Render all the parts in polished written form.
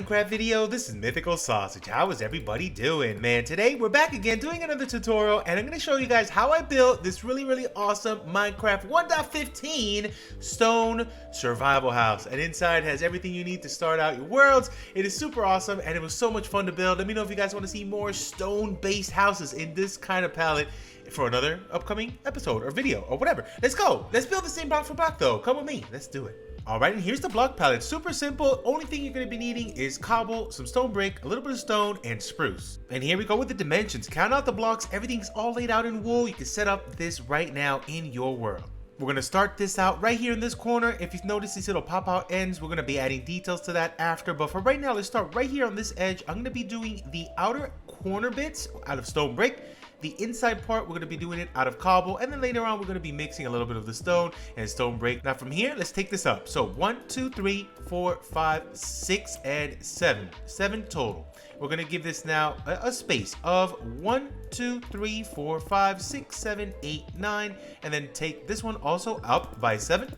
Minecraft video. This is Mythical Sausage. How is everybody doing? Man, today we're back again doing another tutorial, and I'm going to show you guys how I built this really awesome Minecraft 1.15 stone survival house. And inside has everything you need to start out your worlds. It is super awesome, and it was so much fun to build. Let me know if you guys want to see more stone-based houses in this kind of palette for another upcoming episode or video or whatever. Let's go. Let's build the same block for block though. Come with me. Let's do it. Alright, and here's the block palette. Super simple. Only thing you're going to be needing is cobble, some stone brick, a little bit of stone, and spruce. And here we go with the dimensions. Count out the blocks. Everything's all laid out in wool. You can set up this right now in your world. We're going to start this out right here in this corner. If you've noticed these little pop-out ends, we're going to be adding details to that after. But for right now, let's start right here on this edge. I'm going to be doing the outer corner bits out of stone brick. The inside part, we're going to be doing it out of cobble, and then later on, we're going to be mixing a little bit of the stone and stone brick. Now from here, let's take this up. So 1, 2, 3, 4, 5, 6, and 7. 7 total. We're going to give this now a space of 1, 2, 3, 4, 5, 6, 7, 8, 9, and then take this one also up by 7.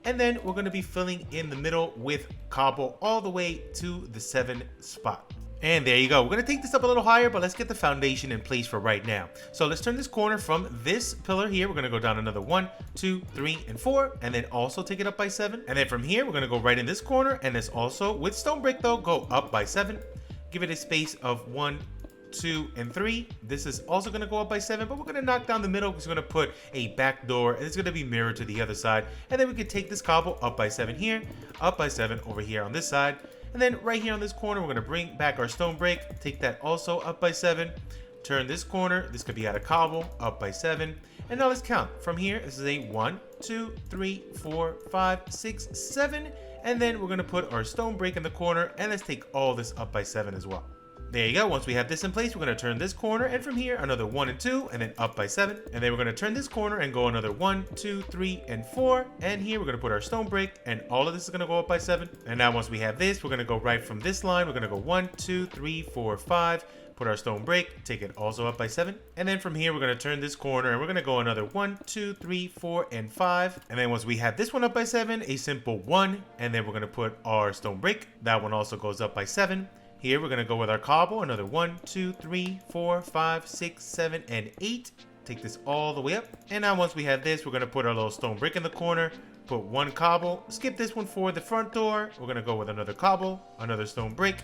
And then we're going to be filling in the middle with cobble all the way to the 7 spot. And there you go. We're going to take this up a little higher, but let's get the foundation in place for right now. So let's turn this corner from this pillar here. We're going to go down another 1, 2, 3, and 4, and then also take it up by 7. And then from here, we're going to go right in this corner, and this also, with stone brick though, go up by 7. Give it a space of 1, 2, and 3. This is also going to go up by 7, but we're going to knock down the middle because we're going to put a back door, and it's going to be mirrored to the other side. And then we can take this cobble up by 7 here, up by 7 over here on this side. And then right here on this corner, we're going to bring back our stone brick, take that also up by 7, turn this corner, this could be out of cobble, up by 7. And now let's count. From here, this is a 1, 2, 3, 4, 5, 6, 7. And then we're going to put our stone brick in the corner, and let's take all this up by 7 as well. There you go. Once we have this in place, we're going to turn this corner, and from here, another 1 and 2, and then up by 7. And then we're going to turn this corner and go another 1, 2, 3, and 4. And here we're going to put our stone brick, and all of this is going to go up by 7. And now once we have this, we're going to go right from this line. We're going to go 1, 2, 3, 4, 5. Put our stone brick, take it also up by 7. And then from here, we're going to turn this corner, and we're going to go another 1, 2, 3, 4, and 5. And then once we have this one up by 7, a simple 1. And then we're going to put our stone brick. That one also goes up by 7. Here we're going to go with our cobble, another 1, 2, 3, 4, 5, 6, 7, and 8. Take this all the way up. And now once we have this, we're going to put our little stone brick in the corner, put 1 cobble, skip this one for the front door. We're going to go with another cobble, another stone brick.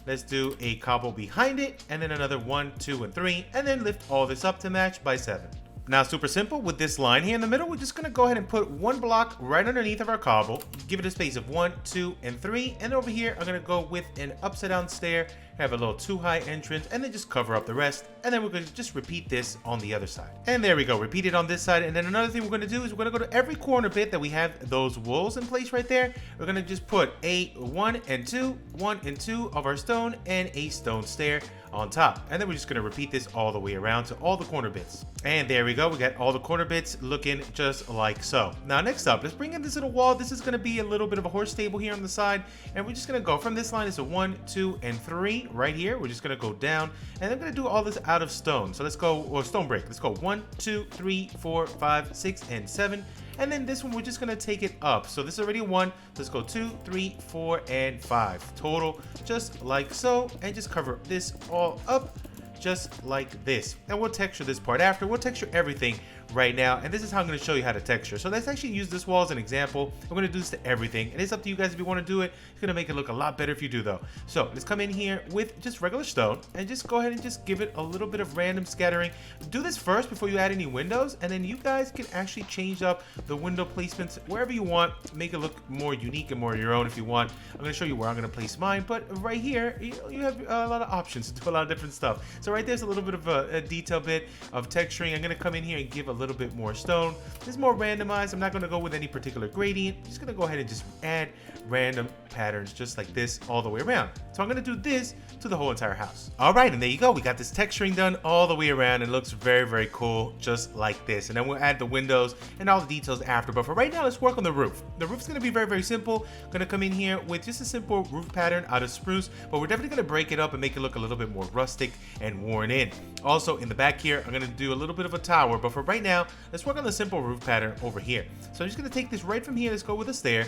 Let's do a cobble behind it, and then another 1, 2, and 3, and then lift all this up to match by 7. Now, super simple, with this line here in the middle, we're just going to go ahead and put 1 block right underneath of our cobble, give it a space of 1, 2, and 3, and over here, I'm going to go with an upside down stair, have a little 2-high entrance, and then just cover up the rest, and then we're going to just repeat this on the other side. And there we go, repeat it on this side, and then another thing we're going to do is we're going to go to every corner bit that we have those walls in place right there. We're going to just put a 1 and 2, 1 and 2 of our stone, and a stone stair on top. And then we're just going to repeat this all the way around to all the corner bits. And there we go. We got all the corner bits looking just like so. Now next up, let's bring in this little wall. This is going to be a little bit of a horse stable here on the side. And we're just going to go from this line. It's a 1, 2, and 3 right here. We're just going to go down. And I'm going to do all this out of stone. So let's go, or stone brick. Let's go 1, 2, 3, 4, 5, 6, and 7. And then this one, we're just going to take it up. So this is already 1. Let's go 2, 3, 4, and 5 total, just like so. And just cover this all up just like this. And we'll texture this part after. We'll texture everything right now, and this is how I'm going to show you how to texture. So let's actually use this wall as an example. We're going to do this to everything, and it's up to you guys if you want to do it. It's going to make it look a lot better if you do though. So let's come in here with just regular stone and just go ahead and just give it a little bit of random scattering. Do this first before you add any windows, and then you guys can actually change up the window placements wherever you want, make it look more unique and more your own if you want. I'm going to show you where I'm going to place mine, but right here you have a lot of options to do a lot of different stuff. So right there's a little bit of a detail bit of texturing. I'm going to come in here and give a little bit more stone. This is more randomized. I'm not going to go with any particular gradient. I'm just going to go ahead and just add random patterns just like this all the way around. So I'm going to do this to the whole entire house. All right, and there you go. We got this texturing done all the way around. It looks very cool, just like this. And then we'll add the windows and all the details after. But for right now, let's work on the roof. The roof's going to be very simple. I'm going to come in here with just a simple roof pattern out of spruce, but we're definitely going to break it up and make it look a little bit more rustic and worn in. Also in the back here, I'm gonna do a little bit of a tower, but for right now, let's work on the simple roof pattern over here. So I'm just gonna take this right from here, let's go with a stair,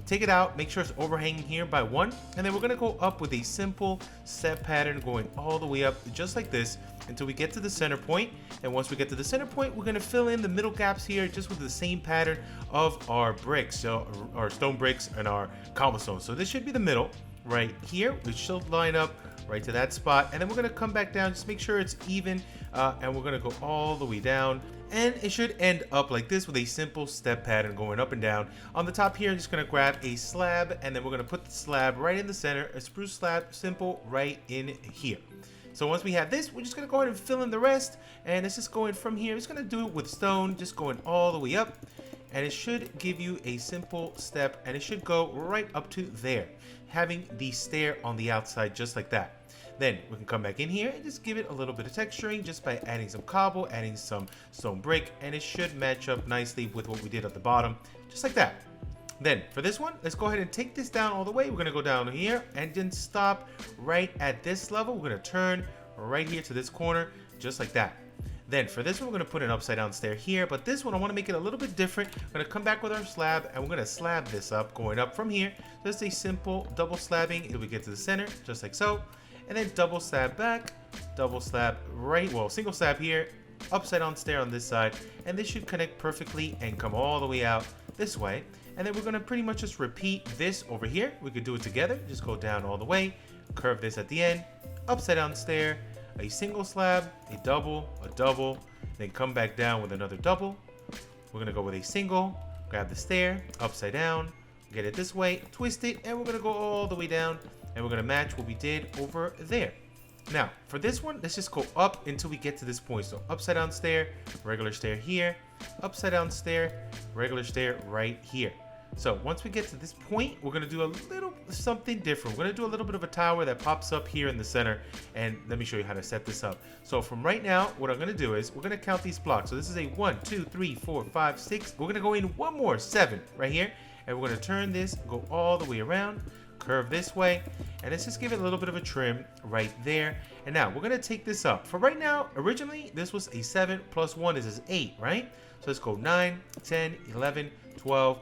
take it out, make sure it's overhanging here by 1, and then we're gonna go up with a simple step pattern going all the way up, just like this, until we get to the center point. And once we get to the center point, we're gonna fill in the middle gaps here just with the same pattern of our bricks, so our stone bricks and our cobblestone. So this should be the middle right here, which should line up right to that spot, and then we're gonna come back down, just make sure it's even, and we're gonna go all the way down, and it should end up like this with a simple step pattern going up and down. On the top here, I'm just gonna grab a slab, and then we're gonna put the slab right in the center, a spruce slab, simple, right in here. So once we have this, we're just gonna go ahead and fill in the rest, and it's just going from here. It's gonna do it with stone, just going all the way up, and it should give you a simple step, and it should go right up to there, having the stair on the outside just like that. Then we can come back in here and just give it a little bit of texturing just by adding some cobble, adding some stone brick, and it should match up nicely with what we did at the bottom, just like that. Then for this one, let's go ahead and take this down all the way. We're gonna go down here and then stop right at this level. We're gonna turn right here to this corner, just like that. Then for this one, we're gonna put an upside down stair here, but this one I wanna make it a little bit different. We're gonna come back with our slab and we're gonna slab this up, going up from here. Just a simple double slabbing until we get to the center, just like so. And then double slab back, double slab right, well, single slab here, upside down stair on this side, and this should connect perfectly and come all the way out this way. And then we're gonna pretty much just repeat this over here. We could do it together, just go down all the way, curve this at the end, upside down stair, a single slab, a double, then come back down with another double. We're gonna go with a single, grab the stair, upside down, get it this way, twist it, and we're gonna go all the way down, and we're gonna match what we did over there. Now, for this one, let's just go up until we get to this point. So upside down stair, regular stair here, upside down stair, regular stair right here. So once we get to this point, we're gonna do a little something different. We're gonna do a little bit of a tower that pops up here in the center, and let me show you how to set this up. So from right now, what I'm gonna do is we're gonna count these blocks. So this is a 1, 2, 3, 4, 5, 6. We're gonna go in one more, 7 right here, and we're gonna turn this, go all the way around, curve this way, and let's just give it a little bit of a trim right there. And now we're gonna take this up. For right now, originally this was a 7 plus 1 is 8, right? So let's go 9, 10, 11, 12,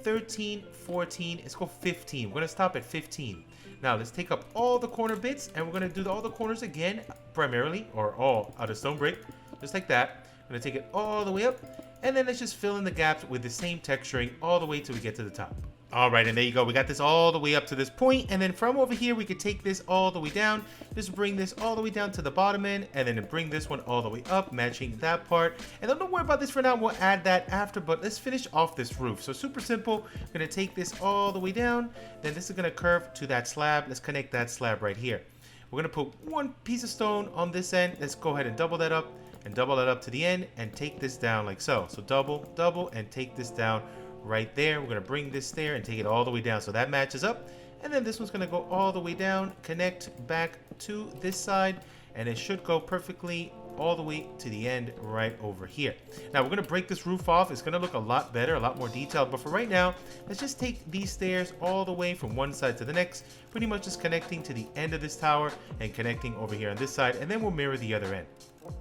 13, 14, let's go 15. We're gonna stop at 15. Now let's take up all the corner bits, and we're gonna do all the corners again, primarily, or all out of stone brick, just like that. I'm gonna take it all the way up, and then let's just fill in the gaps with the same texturing all the way till we get to the top. All right, and there you go. We got this all the way up to this point, and then from over here, we could take this all the way down. Just bring this all the way down to the bottom end, and then bring this one all the way up, matching that part. And then don't worry about this for now. We'll add that after, but let's finish off this roof. So super simple. I'm gonna take this all the way down. Then this is gonna curve to that slab. Let's connect that slab right here. We're gonna put one piece of stone on this end. Let's go ahead and double that up, and double that up to the end, and take this down like so. So double, double, and take this down right there. We're gonna bring this stair and take it all the way down so that matches up, and then this one's gonna go all the way down, connect back to this side, and it should go perfectly all the way to the end right over here. Now we're gonna break this roof off. It's gonna look a lot better, a lot more detailed, but for right now, let's just take these stairs all the way from one side to the next, pretty much just connecting to the end of this tower and connecting over here on this side, and then we'll mirror the other end.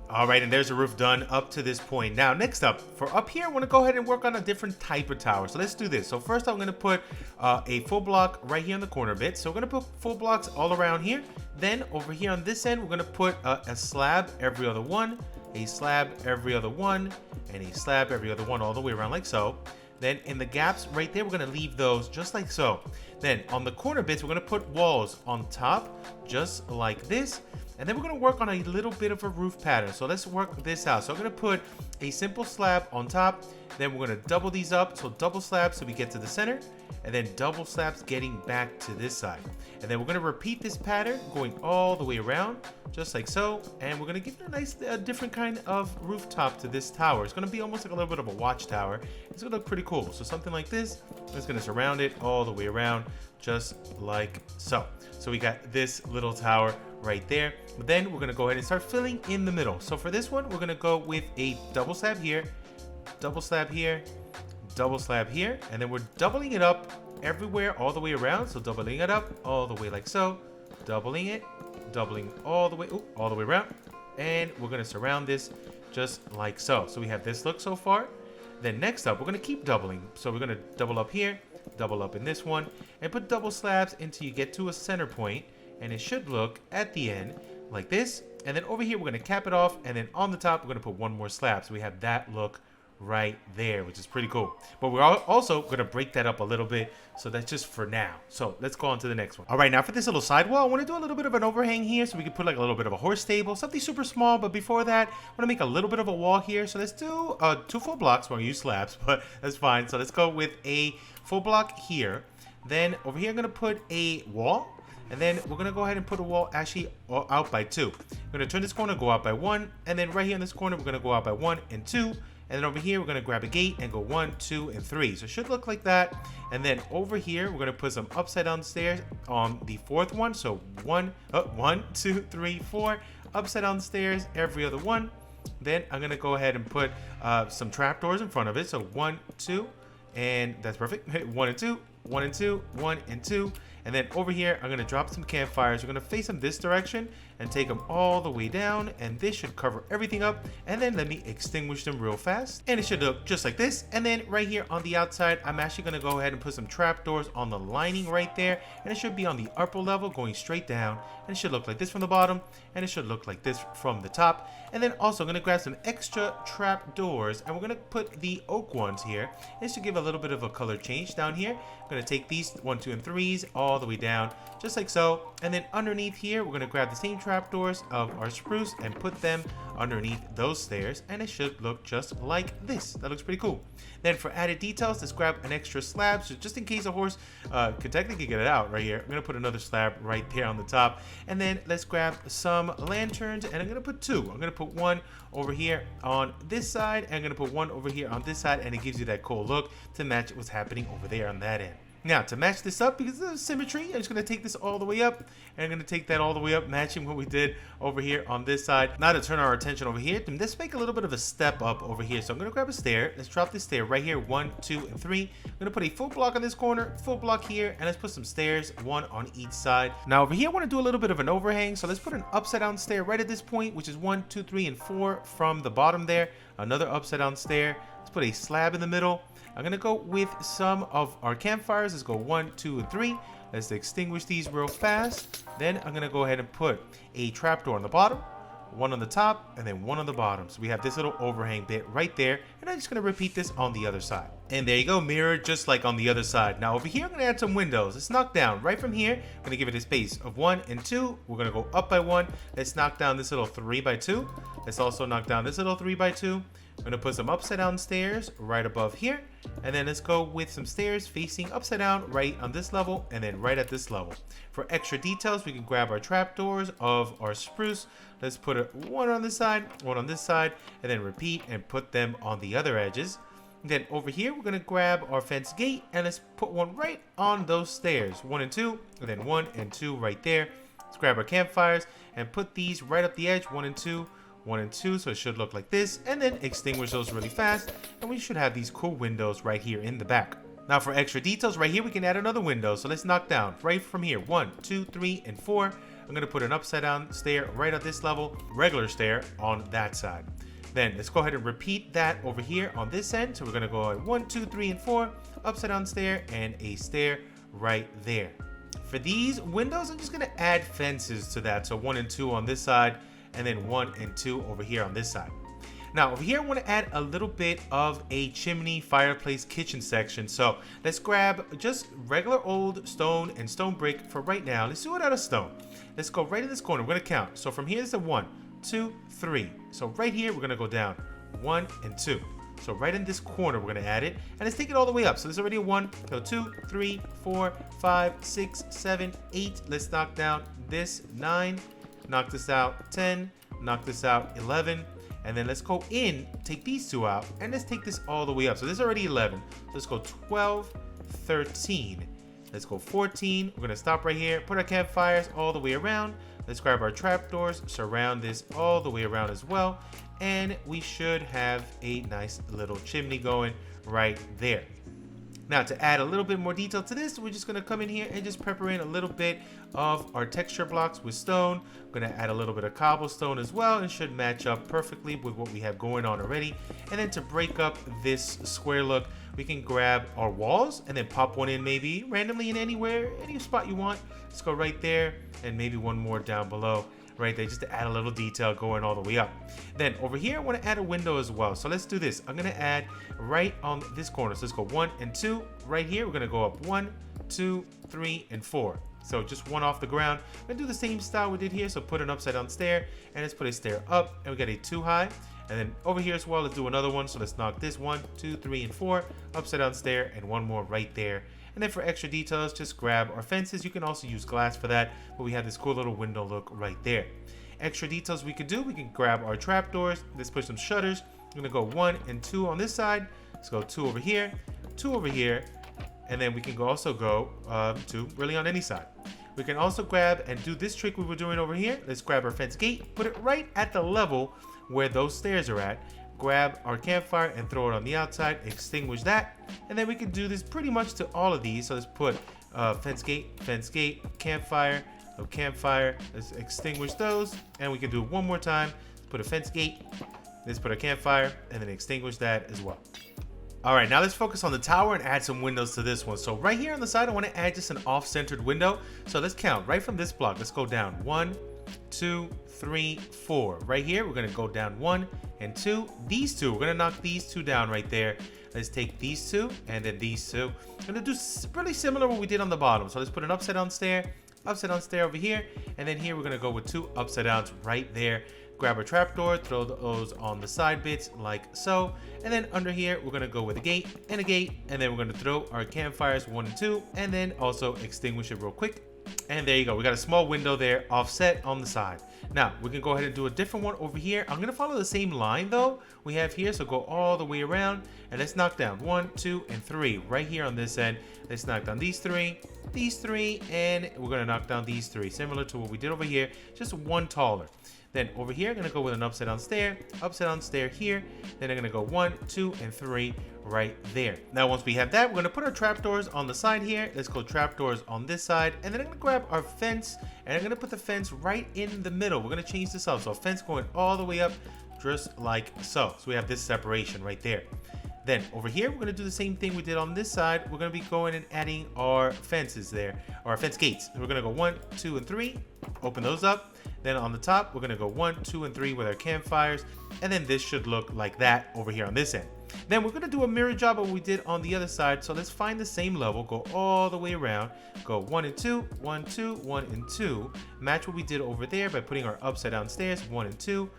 All right, and there's the roof done up to this point. Now, next up, for up here, I want to go ahead and work on a different type of tower. So let's do this. So first, I'm going to put a full block right here in the corner bit. So we're going to put full blocks all around here. Then over here on this end, we're going to put a slab every other one, a slab every other one, and a slab every other one all the way around like so. Then in the gaps right there, we're gonna leave those just like so. Then on the corner bits, we're gonna put walls on top, just like this. And then we're gonna work on a little bit of a roof pattern. So let's work this out. So I'm gonna put a simple slab on top. Then we're gonna double these up. So double slabs so we get to the center. And then double slabs getting back to this side. And then we're gonna repeat this pattern going all the way around, just like so. And we're gonna give it a nice, different kind of rooftop to this tower. It's gonna be almost like a little bit of a watchtower. It's gonna look pretty cool. So something like this, it's gonna surround it all the way around, just like so. So we got this little tower right there. But then we're gonna go ahead and start filling in the middle. So for this one, we're gonna go with a double slab here, double slab here, double slab here, and then we're doubling it up everywhere all the way around. So doubling it up all the way like so, doubling it, doubling all the way around, and we're gonna surround this just like so. So we have this look so far. Then next up, we're gonna keep doubling. So we're gonna double up here, double up in this one, and put double slabs until you get to a center point, and it should look at the end like this. And then over here, we're gonna cap it off, and then on the top, we're gonna put one more slab. So we have that look right there, which is pretty cool. But we're also gonna break that up a little bit, so that's just for now. So let's go on to the next one. All right, now for this little sidewall, I want to do a little bit of an overhang here, so we can put like a little bit of a horse stable, something super small. But before that, I want to make a little bit of a wall here. So let's do 2 full blocks. We're gonna use slabs, but that's fine. So let's go with a full block here. Then over here, I'm gonna put a wall. And then we're gonna go ahead and put a wall actually out by 2. We're gonna turn this corner, go out by 1, and then right here in this corner, we're gonna go out by 1 and 2. And then over here, we're gonna grab a gate and go 1, 2, and 3. So it should look like that. And then over here, we're gonna put some upside down stairs on the 4th one. So 1, 2, 3, 4, upside down stairs every other one. Then I'm gonna go ahead and put some trapdoors in front of it. So 1, 2, and that's perfect. 1 and 2, 1 and 2, 1 and 2. And then over here, I'm gonna drop some campfires. We're gonna face them this direction and take them all the way down. And this should cover everything up. And then let me extinguish them real fast. And it should look just like this. And then right here on the outside, I'm actually gonna go ahead and put some trapdoors on the lining right there. And it should be on the upper level going straight down. And it should look like this from the bottom. And it should look like this from the top. And then also I'm gonna grab some extra trapdoors. And we're gonna put the oak ones here. This should give a little bit of a color change down here. I'm gonna take these 1, 2, and 3s all the way down, just like so. And then underneath here, we're gonna grab the same trapdoors of our spruce and put them underneath those stairs, and it should look just like this. That looks pretty cool. Then for added details, let's grab an extra slab, so just in case a horse could technically get it out right here. I'm gonna put another slab right there on the top, and then let's grab some lanterns, and I'm gonna put 2. I'm gonna put 1 over here on this side, and I'm gonna put 1 over here on this side, and it gives you that cool look to match what's happening over there on that end. Now, to match this up, because of symmetry, I'm just going to take this all the way up, and I'm going to take that all the way up, matching what we did over here on this side. Now, to turn our attention over here, let's make a little bit of a step up over here. So I'm going to grab a stair. Let's drop this stair right here, 1, 2, and 3. I'm going to put a full block on this corner, full block here, and let's put some stairs, 1 on each side. Now, over here, I want to do a little bit of an overhang. So let's put an upside down stair right at this point, which is 1, 2, 3, and 4 from the bottom there. Another upside down stair. Let's put a slab in the middle. I'm gonna go with some of our campfires. Let's go 1, 2, and 3. Let's extinguish these real fast. Then I'm gonna go ahead and put a trapdoor on the bottom, 1 on the top, and then 1 on the bottom. So we have this little overhang bit right there. And I'm just gonna repeat this on the other side. And there you go, mirrored just like on the other side. Now over here, I'm gonna add some windows. Let's knock down right from here. I'm gonna give it a space of 1 and 2. We're gonna go up by 1. Let's knock down this little 3 by 2. Let's also knock down this little 3 by 2. I'm gonna put some upside down stairs right above here, and then let's go with some stairs facing upside down right on this level, and then right at this level. For extra details, we can grab our trapdoors of our spruce. Let's put 1 on this side, 1 on this side, and then repeat and put them on the other edges. Then over here, we're gonna grab our fence gate, and let's put 1 right on those stairs, 1 and 2, and then 1 and 2 right there. Let's grab our campfires and put these right up the edge, 1 and 2, 1 and 2, so it should look like this, and then extinguish those really fast, and we should have these cool windows right here in the back. Now for extra details, right here we can add another window, so let's knock down right from here, 1, 2, 3, and 4. I'm gonna put an upside down stair right at this level, regular stair on that side. Then let's go ahead and repeat that over here on this end, so we're gonna go at 1, 2, 3, and 4, upside down stair, and a stair right there. For these windows, I'm just gonna add fences to that, so 1 and 2 on this side, and then 1 and 2 over here on this side. Now over here, I want to add a little bit of a chimney, fireplace, kitchen section. So let's grab just regular old stone and stone brick for right now. Let's do it out of stone. Let's go right in this corner. We're going to count. So from here is the 1, 2, 3. So right here, we're going to go down 1 and 2. So right in this corner, we're going to add it. And let's take it all the way up. So there's already a 1, so 2, 3, 4, 5, 6, 7, 8. Let's knock down this 9. Knock this out 10, knock this out 11, and then let's go in, take these 2 out, and let's take this all the way up. So this is already 11. So let's go 12, 13. Let's go 14. We're gonna stop right here, put our campfires all the way around. Let's grab our trapdoors, surround this all the way around as well, and we should have a nice little chimney going right there. Now to add a little bit more detail to this, we're just gonna come in here and just pepper in a little bit of our texture blocks with stone. I'm gonna add a little bit of cobblestone as well, and should match up perfectly with what we have going on already. And then to break up this square look, we can grab our walls and then pop one in maybe randomly in anywhere, any spot you want. Let's go right there, and maybe one more down below right there, just to add a little detail going all the way up. Then over here, I want to add a window as well. So let's do this. I'm going to add right on this corner. So let's go 1 and 2 right here. We're going to go up 1, 2, 3, and 4. So just one off the ground. We're going to do the same style we did here. So put an upside down stair, and let's put a stair up, and we got a 2 high. And then over here as well, let's do another one. So let's knock this 1, 2, 3, and 4 upside down stair, and one more right there. And then for extra details, just grab our fences. You can also use glass for that, but we have this cool little window look right there. Extra details we could do, we can grab our trapdoors. Let's put some shutters. I'm gonna go 1 and 2 on this side. Let's go 2 over here, 2 over here, and then we can also go 2 really on any side. We can also grab and do this trick we were doing over here. Let's grab our fence gate, put it right at the level where those stairs are at. Grab our campfire and throw it on the outside, extinguish that, and then we can do this pretty much to all of these. So let's put fence gate, campfire, campfire. Let's extinguish those, and we can do it one more time. Let's put a fence gate, let's put a campfire, and then extinguish that as well. All right, now let's focus on the tower and add some windows to this one. So right here on the side, I want to add just an off-centered window. So let's count right from this block. Let's go down 1, 2, 3, 4. Right here, we're gonna go down 1 and 2. These two, we're gonna knock these 2 down right there. Let's take these 2 and then these 2. I'm gonna do really similar what we did on the bottom. So let's put an upside down stair over here, and then here we're gonna go with 2 upside downs right there. Grab a trapdoor, throw those on the side bits like so, and then under here we're gonna go with a gate, and then we're gonna throw our campfires 1 and 2, and then also extinguish it real quick. And there you go, we got a small window there offset on the side. Now we can go ahead and do a different one over here. I'm gonna follow the same line though we have here, so go all the way around, and let's knock down 1, 2, and 3 right here on this end. Let's knock down these 3, and we're gonna knock down these 3, similar to what we did over here, just one taller. Then over here, I'm gonna go with an upside down stair here. Then I'm gonna go 1, 2, and 3 right there. Now, once we have that, we're gonna put our trapdoors on the side here. Let's go trapdoors on this side. And then I'm gonna grab our fence, and I'm gonna put the fence right in the middle. We're gonna change this up. So fence going all the way up, just like so. So we have this separation right there. Then over here, we're gonna do the same thing we did on this side. We're gonna be going and adding our fences there, our fence gates. We're gonna go 1, 2, and 3, open those up. Then on the top, we're gonna go 1, 2, and 3 with our campfires. And then this should look like that over here on this end. Then we're gonna do a mirror job of what we did on the other side. So let's find the same level, go all the way around, go 1 and 2, 1, 2, 1, and 2. Match what we did over there by putting our upside down stairs, 1 and 2,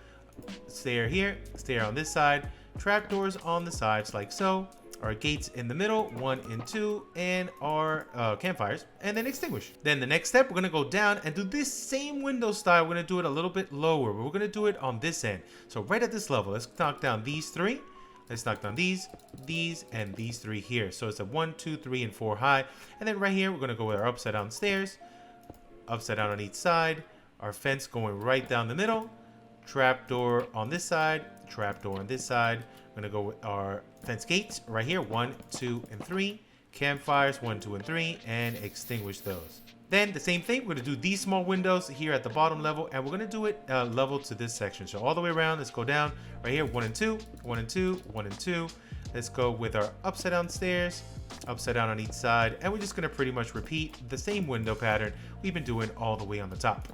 stair here, stair on this side, trapdoors on the sides like so, our gates in the middle, 1 and 2, and our campfires, and then extinguish. Then the next step, we're gonna go down and do this same window style. We're gonna do it a little bit lower, but we're gonna do it on this end. So right at this level, let's knock down these 3. Let's knock down these, and these 3 here. So it's a 1, 2, 3, and 4 high. And then right here, we're gonna go with our upside down stairs, upside down on each side, our fence going right down the middle, trapdoor on this side, trapdoor on this side. I'm gonna go with our fence gates right here, 1, 2, and 3, campfires 1, 2, and 3, and extinguish those. Then the same thing, we're gonna do these small windows here at the bottom level, and we're gonna do it level to this section. So all the way around, let's go down right here, 1 and 2, 1 and 2, 1 and 2. Let's go with our upside down stairs, upside down on each side, and we're just gonna pretty much repeat the same window pattern we've been doing all the way on the top.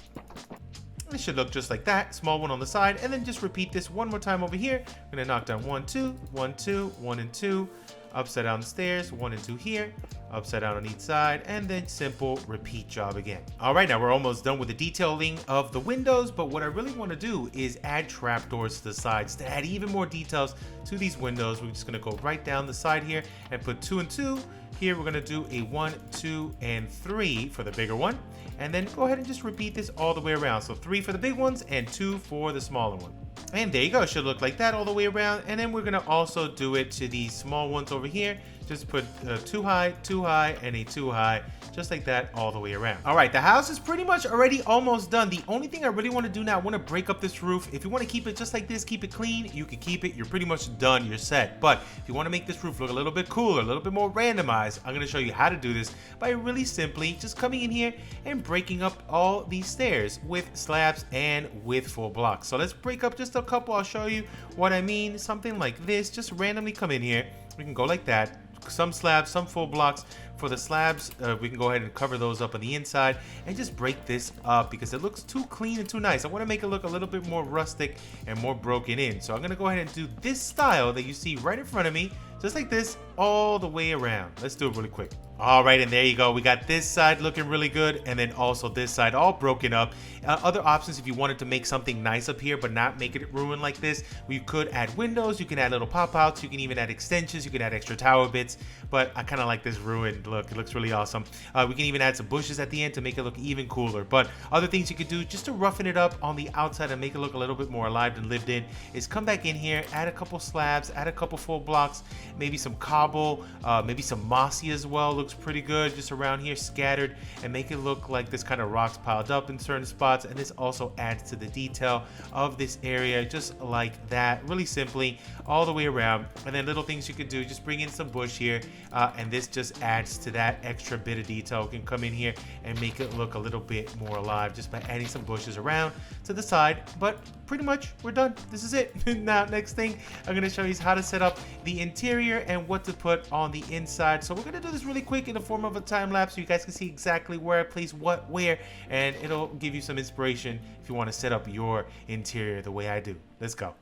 It should look just like that, small one on the side, and then just repeat this one more time over here. I'm gonna knock down 1, 2, 1, 2, 1, and 2, upside down stairs, 1 and 2 here, upside down on each side, and then simple repeat job again. All right, now we're almost done with the detailing of the windows, but what I really want to do is add trapdoors to the sides to add even more details to these windows. We're just gonna go right down the side here and put 2 and 2. Here we're gonna do a 1, 2, and 3 for the bigger one, and then go ahead and just repeat this all the way around. So 3 for the big ones and 2 for the smaller one. And there you go, it should look like that all the way around. And then we're gonna also do it to these small ones over here. Just put 2 high, 2 high, and a 2 high, just like that all the way around. All right, the house is pretty much already almost done. The only thing I really want to do now, I want to break up this roof. If you want to keep it just like this, keep it clean, you can keep it. You're pretty much done. You're set. But if you want to make this roof look a little bit cooler, a little bit more randomized, I'm going to show you how to do this by really simply just coming in here and breaking up all these stairs with slabs and with full blocks. So let's break up just a couple. I'll show you what I mean. Something like this. Just randomly come in here. We can go like that. Some slabs, some full blocks. For the slabs, we can go ahead and cover those up on the inside and just break this up because it looks too clean and too nice. I want to make it look a little bit more rustic and more broken in. So I'm going to go ahead and do this style that you see right in front of me, just like this, all the way around. Let's do it really quick. All right, and there you go. We got this side looking really good, and then also this side all broken up. Other options, if you wanted to make something nice up here but not make it ruined like this, we could add windows. You can add little pop-outs. You can even add extensions. You can add extra tower bits, but I kind of like this ruined look. It looks really awesome. We can even add some bushes at the end to make it look even cooler. But other things you could do just to roughen it up on the outside and make it look a little bit more alive and lived in is come back in here, add a couple slabs, add a couple full blocks, maybe some cobble, maybe some mossy as well. Looks pretty good just around here scattered, and make it look like this kind of rocks piled up in certain spots. And this also adds to the detail of this area just like that, really simply all the way around. And then little things you could do, just bring in some bush here, and this just adds to that extra bit of detail. You can come in here and make it look a little bit more alive just by adding some bushes around to the side. But pretty much we're done. This is it. Now next thing I'm going to show you is how to set up the interior and what to put on the inside. So we're going to do this really quick in the form of a time lapse so you guys can see exactly where I place what where, and it'll give you some inspiration if you want to set up your interior the way I do. Let's go.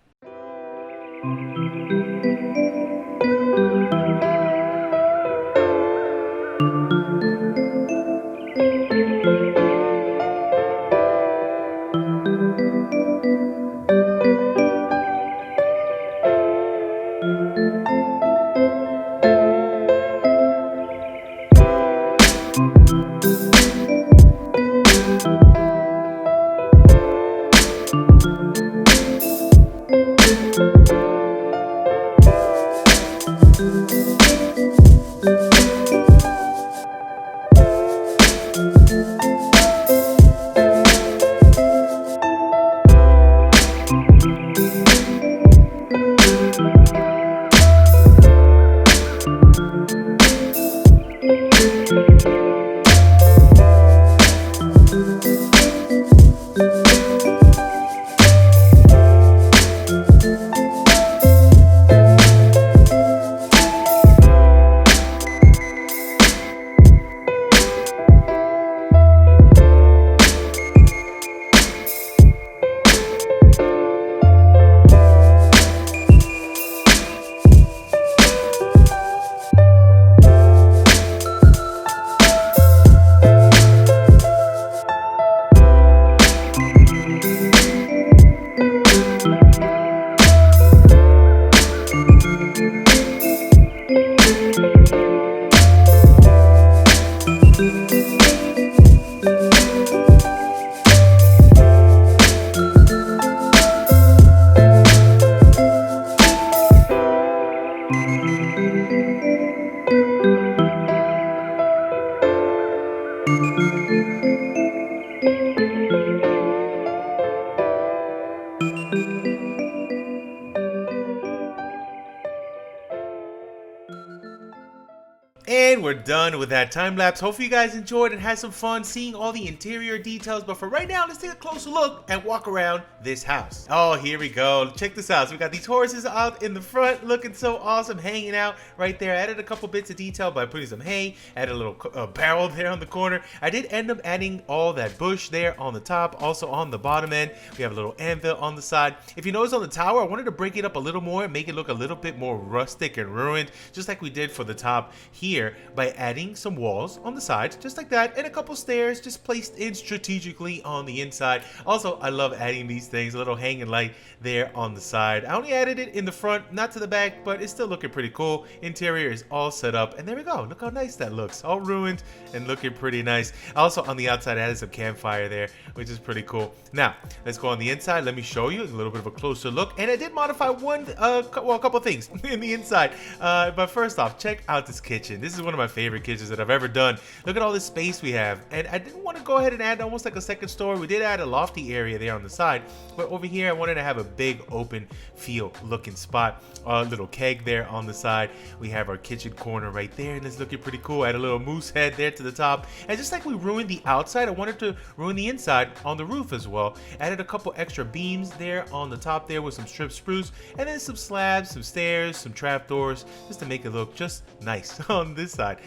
And we're done with that time lapse. Hopefully you guys enjoyed and had some fun seeing all the interior details. But for right now, let's take a closer look and walk around this house. Oh, here we go. Check this out. So we got these horses out in the front looking so awesome, hanging out right there. I added a couple bits of detail by putting some hay, added a little barrel there on the corner. I did end up adding all that bush there on the top. Also on the bottom end, we have a little anvil on the side. If you notice on the tower, I wanted to break it up a little more and make it look a little bit more rustic and ruined, just like we did for the top here, by adding some walls on the sides just like that, and a couple stairs just placed in strategically on the inside. Also, I love adding these things, a little hanging light there on the side. I only added it in the front, not to the back, but it's still looking pretty cool. Interior is all set up, and there we go. Look how nice that looks, all ruined and looking pretty nice. Also on the outside, I added some campfire there, which is pretty cool. Now let's go on the inside. Let me show you a little bit of a closer look, and I did modify a couple things in the inside. But first off, check out this kitchen. This is one of of my favorite kitchens that I've ever done. Look at all this space we have. And I didn't want to go ahead and add almost like a second story. We did add a lofty area there on the side, but over here I wanted to have a big open field looking spot. A little keg there on the side. We have our kitchen corner right there, and it's looking pretty cool. Add a little moose head there to the top. And just like we ruined the outside, I wanted to ruin the inside on the roof as well. Added a couple extra beams there on the top there with some strip spruce, and then some slabs, some stairs, some trapdoors, just to make it look just nice on this side.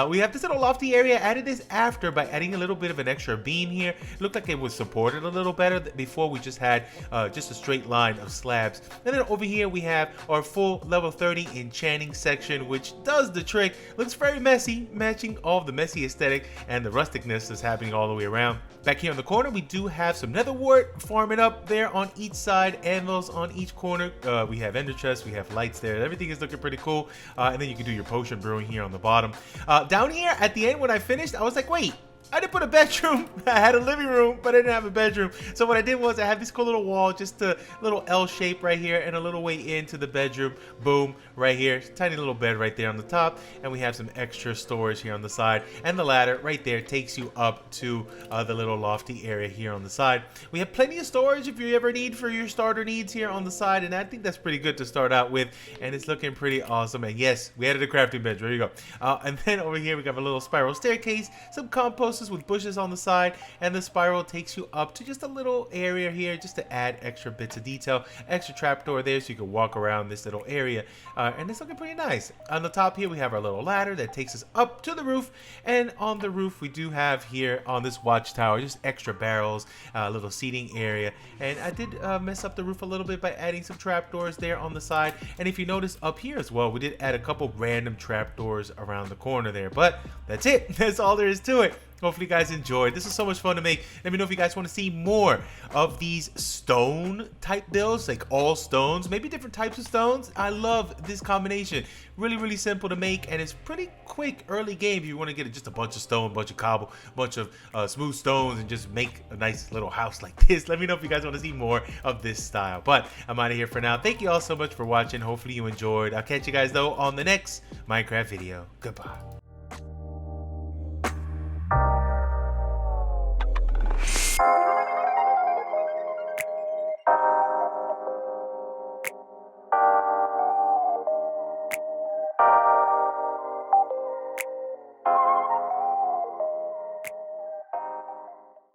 We have this little lofty area. Added this after by adding a little bit of an extra beam here. It looked like it was supported a little better. Before we just had just a straight line of slabs. And then over here we have our full level 30 enchanting section, which does the trick. Looks very messy, matching all of the messy aesthetic and the rusticness that's happening all the way around. Back here in the corner, we do have some nether wart farming up there on each side, anvils on each corner. We have ender chests, we have lights there. Everything is looking pretty cool. And then you can do your potion brewing here on the bottom. Down here at the end when I finished, I was like, wait, I didn't put a bedroom. I had a living room, but I didn't have a bedroom. So what I did was I have this cool little wall, just a little L shape right here and a little way into the bedroom. Boom, right here. Tiny little bed right there on the top. And we have some extra storage here on the side. And the ladder right there takes you up to the little lofty area here on the side. We have plenty of storage if you ever need for your starter needs here on the side. And I think that's pretty good to start out with. And it's looking pretty awesome. And yes, we added a crafting bench. There you go. And then over here we got a little spiral staircase, some compost with bushes on the side, and the spiral takes you up to just a little area here just to add extra bits of detail. Extra trapdoor there so you can walk around this little area, and it's looking pretty nice. On the top here we have our little ladder that takes us up to the roof, and on the roof we do have here on this watchtower just extra barrels, a little seating area. And I did mess up the roof a little bit by adding some trapdoors there on the side. And if you notice up here as well, we did add a couple random trapdoors around the corner there, but that's it. That's all there is to it. Hopefully you guys enjoyed. This is so much fun to make. Let me know if you guys want to see more of these stone type builds, like all stones, maybe different types of stones. I love this combination. Really, really simple to make, and it's pretty quick early game if you want to get just a bunch of stone, bunch of cobble, bunch of smooth stones, and just make a nice little house like this. Let me know if you guys want to see more of this style. But I'm out of here for now. Thank you all so much for watching. Hopefully you enjoyed. I'll catch you guys though on the next Minecraft video. Goodbye.